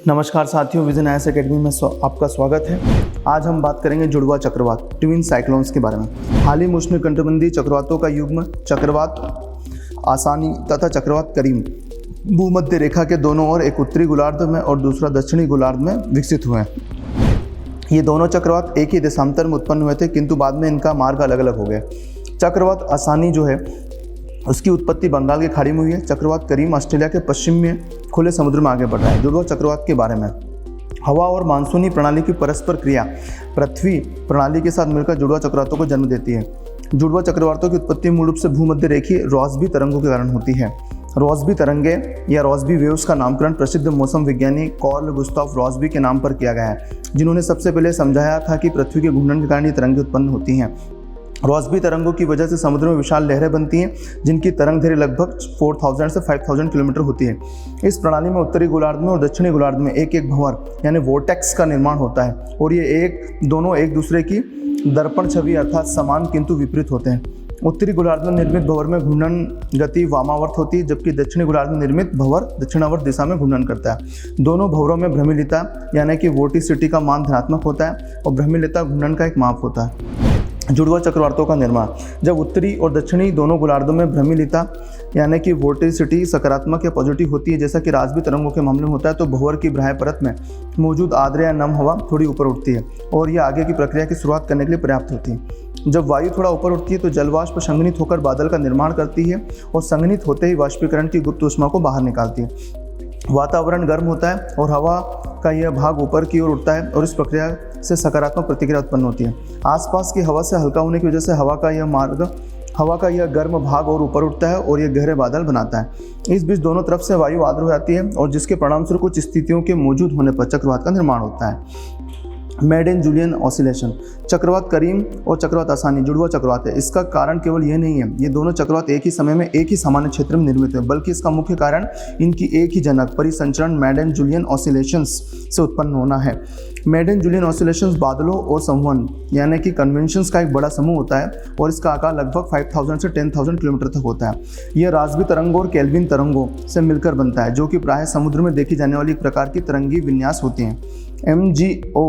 नमस्कार साथियों, vision IAS academy में आपका स्वागत है। आज हम बात करेंगे जुड़वा चक्रवात ट्विन साइक्लोन्स के बारे में। हाल ही में उष्णकटिबंधीय चक्रवातों का युग्म चक्रवात आसानी तथा चक्रवात करीम भूमध्य रेखा के दोनों ओर, एक उत्तरी गोलार्ध में और दूसरा दक्षिणी गोलार्ध में विकसित हुए हैं। ये दोनों चक्रवात एक ही देशांतर में उत्पन्न हुए थे, किंतु बाद में इनका मार्ग अलग अलग हो गया। चक्रवात आसानी जो है उसकी उत्पत्ति बंगाल की खाड़ी में हुई है। चक्रवात करीम ऑस्ट्रेलिया के पश्चिम में खुले समुद्र में आगे बढ़ रहा है। जुड़वा चक्रवात के बारे में, हवा और मानसूनी प्रणाली की परस्पर क्रिया पृथ्वी प्रणाली के साथ मिलकर जुड़वा चक्रवातों को जन्म देती है। जुड़वा चक्रवातों की उत्पत्ति मूल रूप से भूमध्य रेखीय रॉसबी तरंगों के कारण होती है। रॉसबी तरंगे या रॉसबी वेव्स का नामकरण प्रसिद्ध मौसम विज्ञानी कार्ल गुस्ताव रॉसबी के नाम पर किया गया है, जिन्होंने सबसे पहले समझाया था कि पृथ्वी के घूर्णन के कारण ये तरंगें उत्पन्न होती हैं। रॉसबी तरंगों की वजह से समुद्र में विशाल लहरें बनती हैं, जिनकी तरंग दैर्घ्य लगभग 4000 से 5000 किलोमीटर होती है। इस प्रणाली में उत्तरी गोलार्ध में और दक्षिणी गोलार्ध में एक एक भंवर यानी वोर्टेक्स का निर्माण होता है, और ये दोनों एक दूसरे की दर्पण छवि अर्थात समान किंतु विपरीत होते हैं। उत्तरी गोलार्ध में निर्मित भंवर में घूर्णन गति वामावर्त होती है, जबकि दक्षिणी गोलार्ध में निर्मित भंवर दक्षिणावर्त दिशा में घूर्णन करता है। दोनों भंवरों में भ्रमिलिता यानी कि वोर्टिसिटी का मान धनात्मक होता है और भ्रमिलिता घूर्णन का एक माप होता है। जुड़वा चक्रवातों का निर्माण, जब उत्तरी और दक्षिणी दोनों गोलार्धों में भ्रमिलिता यानी कि वोर्टिसिटी सकारात्मक या पॉजिटिव होती है, जैसा कि रासबी तरंगों के मामले में होता है, तो भंवर की बाह्य परत में मौजूद आर्द्र या नम हवा थोड़ी ऊपर उठती है और यह आगे की प्रक्रिया की शुरुआत करने के लिए पर्याप्त होती है। जब वायु थोड़ा ऊपर उठती है तो जलवाष्प संघनित होकर बादल का निर्माण करती है और संघनित होते ही वाष्पीकरण की गुप्त ऊष्मा को बाहर निकालती है। वातावरण गर्म होता है और हवा का यह भाग ऊपर की ओर उठता है और इस प्रक्रिया से सकारात्मक प्रतिक्रिया उत्पन्न होती है। आसपास की हवा से हल्का होने की वजह से हवा का यह गर्म भाग और ऊपर उठता है और यह गहरे बादल बनाता है। इस बीच दोनों तरफ से वायु आर्द्र हो जाती है और जिसके परिणामस्वरूप कुछ स्थितियों के मौजूद होने पर चक्रवात का निर्माण होता है। मैडेन-जुलियन ऑसिलेशन, चक्रवात करीम और चक्रवात आसानी जुड़वा चक्रवात है। इसका कारण केवल यह नहीं है ये दोनों चक्रवात एक ही समय में एक ही सामान्य क्षेत्र में निर्मित हुए, बल्कि इसका मुख्य कारण इनकी एक ही जनक परिसंचरण मैडेन-जुलियन ऑसिलेशंस से उत्पन्न होना है। मैडेन-जुलियन ऑसिलेशंस बादलों और संवहन यानी कि कन्वेंशंस का एक बड़ा समूह होता है और इसका आकार लगभग 5000 से 10000 किलोमीटर तक होता है। यह रासबी तरंगों और केल्विन तरंगों से मिलकर बनता है, जो कि प्रायः समुद्र में देखी जाने वाली एक प्रकार की तरंगी विन्यास होती हैं। MGO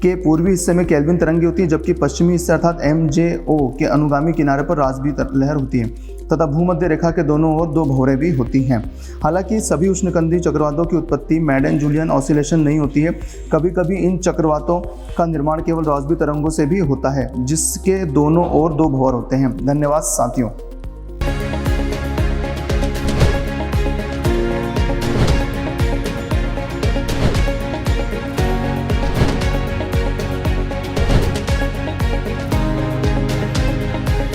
के पूर्वी हिस्से में केल्विन तरंगे होती है, जबकि पश्चिमी हिस्से अर्थात MJO के अनुगामी किनारे पर रासबी लहर होती है तथा भूमध्य रेखा के दोनों ओर दो भंवरें भी होती हैं। हालांकि सभी उष्णकटिबंधीय चक्रवातों की उत्पत्ति मैडेन-जुलियन ऑसिलेशन नहीं होती है। कभी कभी इन चक्रवातों का निर्माण केवल रासबी तरंगों से भी होता है, जिसके दोनों ओर दो भंवर होते हैं। धन्यवाद साथियों।